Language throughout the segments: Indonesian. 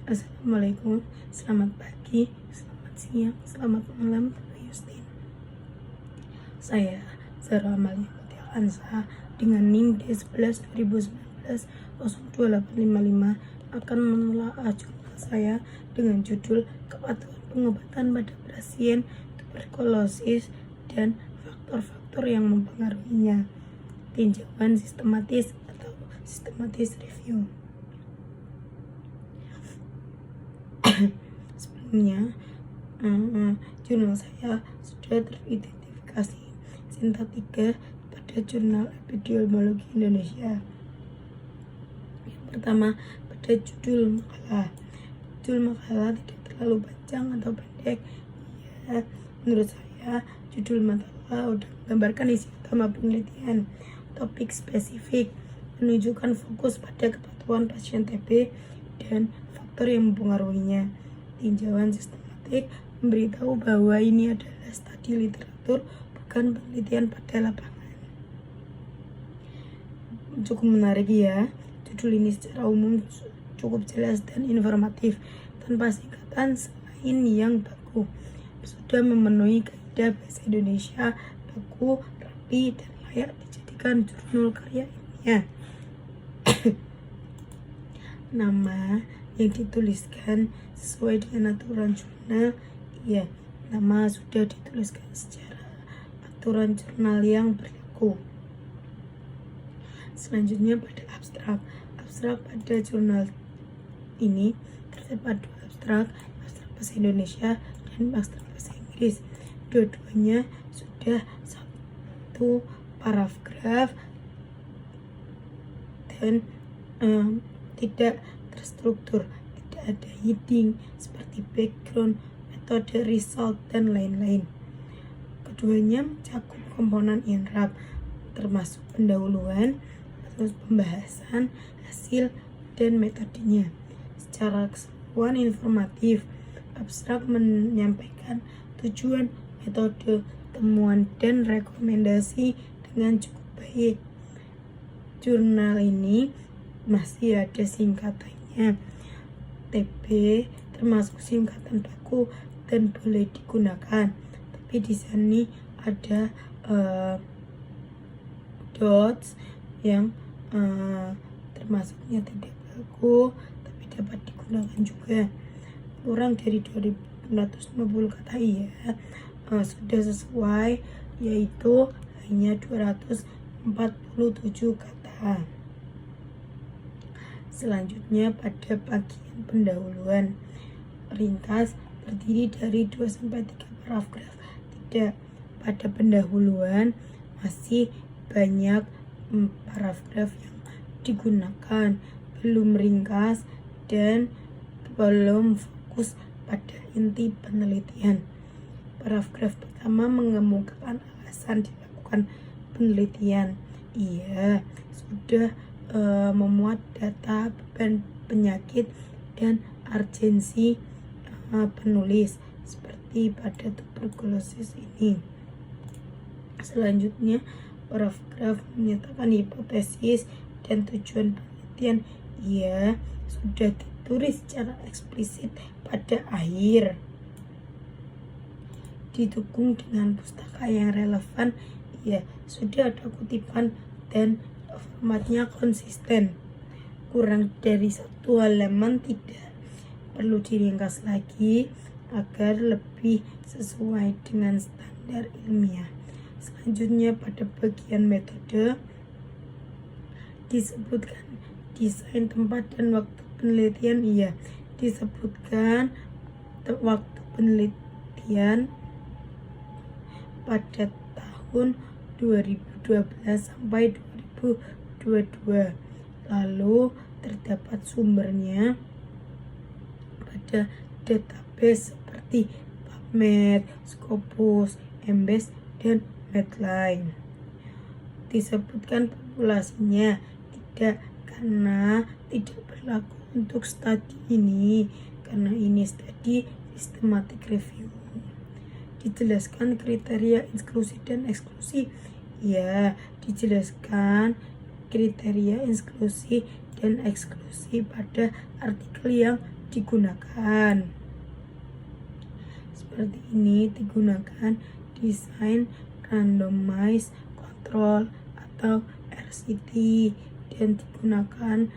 Assalamualaikum, selamat pagi, selamat siang, selamat malam, Bapak Yustin. Saya Zara Amalia Mutia Hansa dengan NIM D11 2019 02855 akan menelaah jurnal saya dengan judul Kepatuhan Pengobatan pada Pasien Tuberkulosis dan Faktor-faktor yang mempengaruhinya. Tinjauan sistematis atau systematic review. Sebelumnya, jurnal saya sudah teridentifikasi Sinta 3 pada Jurnal Epidemiologi Indonesia. Yang pertama, pada judul makalah. Judul makalah tidak terlalu panjang atau pendek. Ya, menurut saya, judul makalah sudah menggambarkan isi utama penelitian. Topik spesifik menunjukkan fokus pada kepatuhan pasien TB dan faktor yang mempengaruhinya. Tinjauan sistematik memberitahu bahwa ini adalah studi literatur, bukan penelitian pada lapangan. Cukup menarik ya. Judul ini secara umum cukup jelas dan informatif, tanpa singkatan selain yang baku. Sudah memenuhi kaidah bahasa Indonesia baku, rapi, dan layak dijadikan jurnal karya ilmiah. Nama yang dituliskan sesuai dengan aturan jurnal, ya, nama sudah dituliskan secara aturan jurnal yang berlaku. Selanjutnya pada abstrak pada jurnal ini terdapat dua abstrak bahasa Indonesia dan abstrak bahasa Inggris. Dua-duanya sudah satu paragraf dan tidak terstruktur, tidak ada heading seperti background, metode, result, dan lain-lain. Keduanya mencakup komponen INRAP termasuk pendahuluan, terus pembahasan, hasil, dan metodenya. Secara keseluruhan informatif, abstrak menyampaikan tujuan, metode, temuan, dan rekomendasi dengan cukup baik. Jurnal ini masih ada singkatannya. TB termasuk singkatan baku dan boleh digunakan, tapi di sini ada dots yang termasuknya tidak baku tapi dapat digunakan juga. Kurang dari 2650 kata ya, sudah sesuai, yaitu hanya 247 kata. Selanjutnya pada bagian pendahuluan, ringkas terdiri dari 2-3 paragraf. Tidak, pada pendahuluan masih banyak paragraf yang digunakan, belum ringkas dan belum fokus pada inti penelitian. Paragraf pertama mengemukakan alasan dilakukan penelitian. Ia sudah memuat data beban penyakit dan urgensi penulis seperti pada tuberkulosis ini. Selanjutnya, paragraf menyatakan hipotesis dan tujuan penelitian. Ia sudah ditulis secara eksplisit pada akhir, didukung dengan pustaka yang relevan. Ya, sudah ada kutipan dan formatnya konsisten. Kurang dari 1 halaman, tidak perlu diringkas lagi agar lebih sesuai dengan standar ilmiah. Selanjutnya pada bagian metode disebutkan desain, tempat, dan waktu penelitian. Iya, disebutkan waktu penelitian pada tahun 2012 sampai 2022. Lalu terdapat sumbernya pada database seperti PubMed, Scopus, Embase, dan Medline. Disebutkan populasinya tidak, karena tidak berlaku untuk studi ini, karena ini studi systematic review. Dijelaskan kriteria inklusi dan eksklusi. Ya, dijelaskan kriteria inklusi dan eksklusi pada artikel yang digunakan. Seperti ini digunakan desain randomized control atau RCT, dan digunakan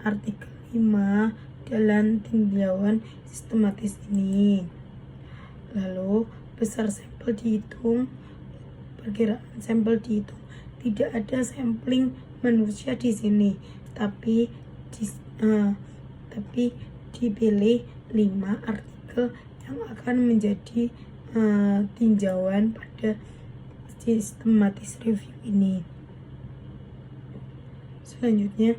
artikel 5 dalam tinjauan sistematis ini. Lalu besar sampel dihitung, perkiraan sampel dihitung. Tidak ada sampling manusia di sini, tapi dipilih 5 artikel yang akan menjadi tinjauan pada sistematis review ini. Selanjutnya,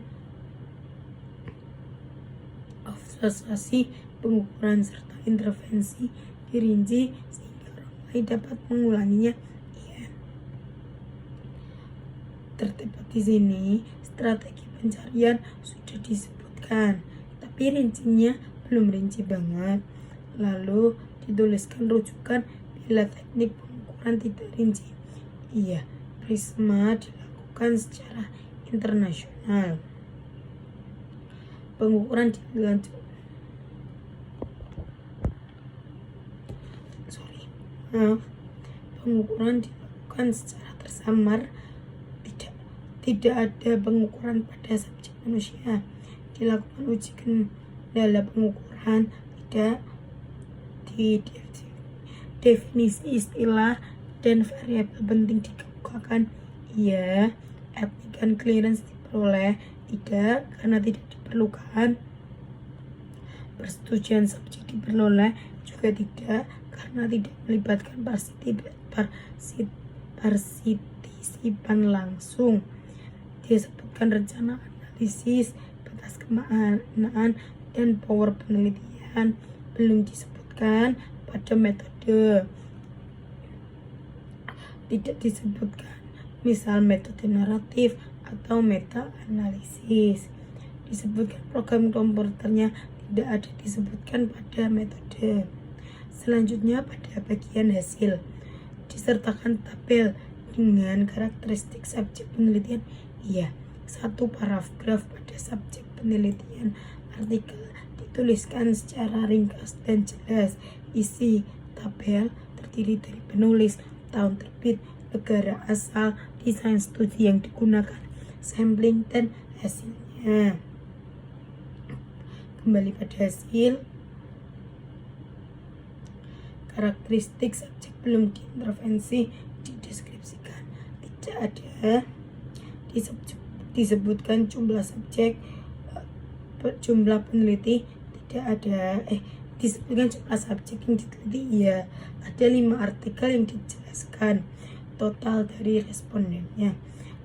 observasi, pengukuran serta intervensi dirinci sehingga orang lain dapat mengulanginya. Terdapat di sini strategi pencarian sudah disebutkan, tapi rincinya belum rinci banget. Lalu dituliskan rujukan bila teknik pengukuran tidak rinci. PRISMA dilakukan secara internasional. Pengukuran dilakukan secara tersamar. Tidak ada pengukuran pada subjek manusia. Dilakukan uji kendala pengukuran. Tidak definisi istilah dan variabel penting dikemukakan. Applicant clearance diperoleh. Tidak, karena tidak diperlukan. Persetujuan subjek diperoleh. Juga tidak, karena tidak melibatkan partisipan langsung. Disebutkan rencana analisis, batas kemaknaan, dan power penelitian. Belum disebutkan pada metode. Tidak disebutkan misal metode naratif atau meta analisis. Disebutkan program komputernya, tidak ada disebutkan pada metode. Selanjutnya pada bagian hasil, disertakan tabel dengan karakteristik subjek penelitian. Satu paragraf pada subjek penelitian. Artikel dituliskan secara ringkas dan jelas. Isi tabel terdiri dari penulis, tahun terbit, negara asal, desain studi yang digunakan, sampling, dan hasilnya. Kembali pada hasil. Karakteristik subjek belum diintervensi dideskripsikan. Tidak ada disebutkan jumlah subjek, jumlah peneliti. Tidak ada disebutkan jumlah subjek yang diteliti. Ada 5 artikel yang dijelaskan total dari respondennya.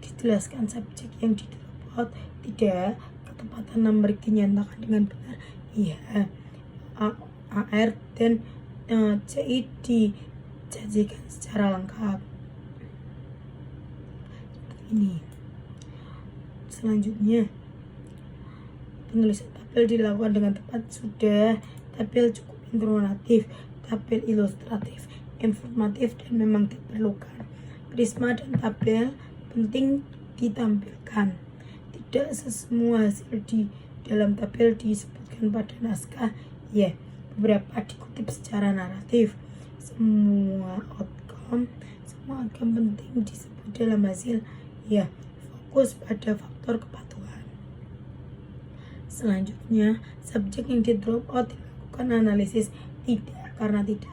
Dijelaskan subjek yang di drop out. Tidak, ketepatan numerik dinyatakan dengan benar. AR dan CI dijanjikan secara lengkap. Seperti ini. Selanjutnya, penulisan tabel dilakukan dengan tepat. Sudah, tabel cukup informatif, tabel ilustratif, informatif, dan memang diperlukan. Prisma dan tabel penting ditampilkan. Tidak semua hasil di dalam tabel disebutkan pada naskah. Beberapa dikutip secara naratif. Semua outcome penting disebut dalam hasil. Fokus pada faktor kepatuhan. Selanjutnya, subjek yang di drop out dilakukan analisis. Tidak, karena tidak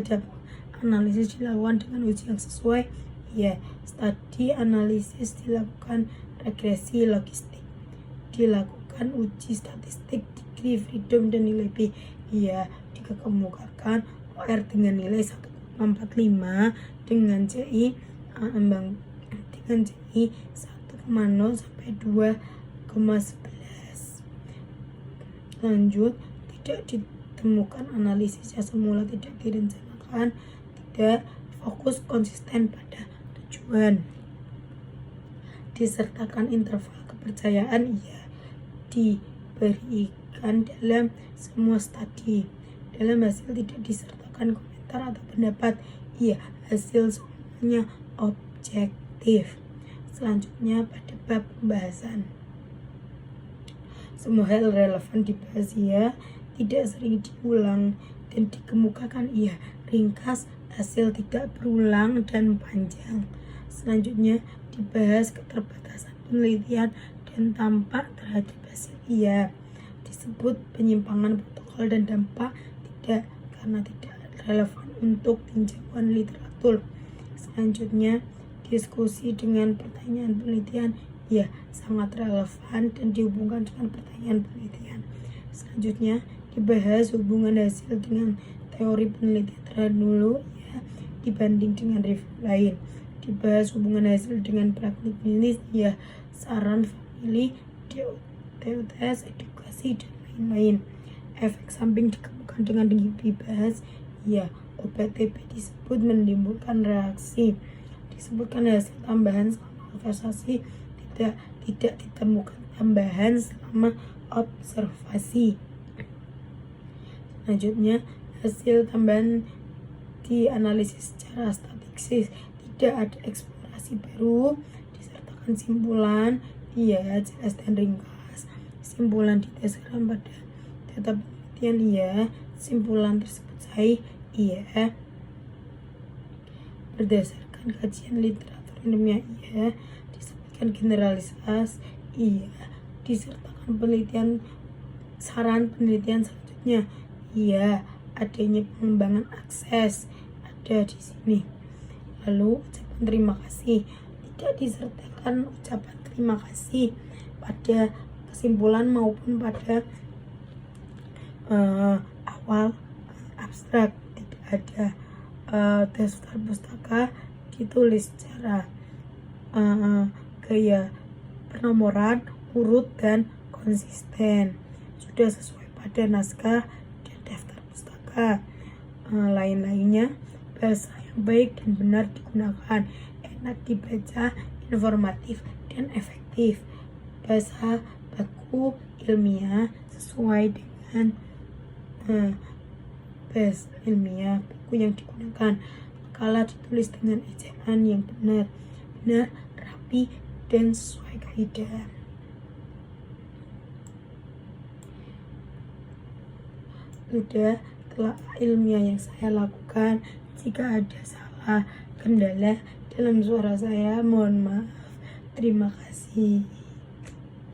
ada analisis dilakukan dengan uji yang sesuai. Studi analisis dilakukan, regresi logistik dilakukan, uji statistik, degree freedom, dan nilai B. Dikemukakan OR dengan nilai 1,45 dengan CI 1,0 sampai 2,11. Lanjut, tidak ditemukan analisisnya semula, tidak direncanakan, tidak fokus konsisten pada tujuan. Disertakan interval kepercayaan diberikan dalam semua studi. Dalam hasil tidak disertakan komentar atau pendapat. Hasil semuanya objektif. Selanjutnya pada bab pembahasan. Semua hal relevan dibahas ya, tidak sering diulang dan dikemukakan ya, ringkas, hasil tidak berulang dan panjang. Selanjutnya dibahas keterbatasan penelitian dan dampak terhadap hasil iya. Disebut penyimpangan protokol dan dampak tidak, karena tidak relevan untuk tinjauan literatur. Selanjutnya diskusi dengan pertanyaan penelitian ya, sangat relevan dan dihubungkan dengan pertanyaan penelitian. Selanjutnya dibahas hubungan hasil dengan teori penelitian terdahulu ya, dibanding dengan review lain. Dibahas hubungan hasil dengan praktik klinis ya, saran famili, TUTS, edukasi dan lain-lain. Efek samping dikemukakan dengan dibahas ya, obat TB disebut menimbulkan reaksi. Disebutkan hasil tambahan selama observasi, tidak ditemukan tambahan selama observasi. Selanjutnya hasil tambahan dianalisis secara statistik, tidak ada eksplorasi baru, disertakan simpulan iya, jelas dan ringkas. Simpulan didasarkan pada data penelitian iya, simpulan tersebut sahih iya, berdasarkan kajian literatur ilmiah iya, disebutkan generalisasi iya, disertakan penelitian, saran penelitian selanjutnya iya, adanya pengembangan akses ada di sini. Lalu ucapan terima kasih, tidak disertakan ucapan terima kasih pada kesimpulan maupun pada awal abstrak. Tidak ada daftar pustaka ditulis secara gaya penomoran, urut dan konsisten, sudah sesuai pada naskah dan daftar pustaka. Lain-lainnya bahasa yang baik dan benar digunakan, enak dibaca, informatif dan efektif. Bahasa baku ilmiah sesuai dengan bahasa ilmiah buku yang digunakan. Makalah ditulis dengan ejaan yang benar, rapi dan sesuai kaidah. Sudah telah ilmiah yang saya lakukan. Jika ada salah kendala dalam suara saya, mohon maaf. Terima kasih.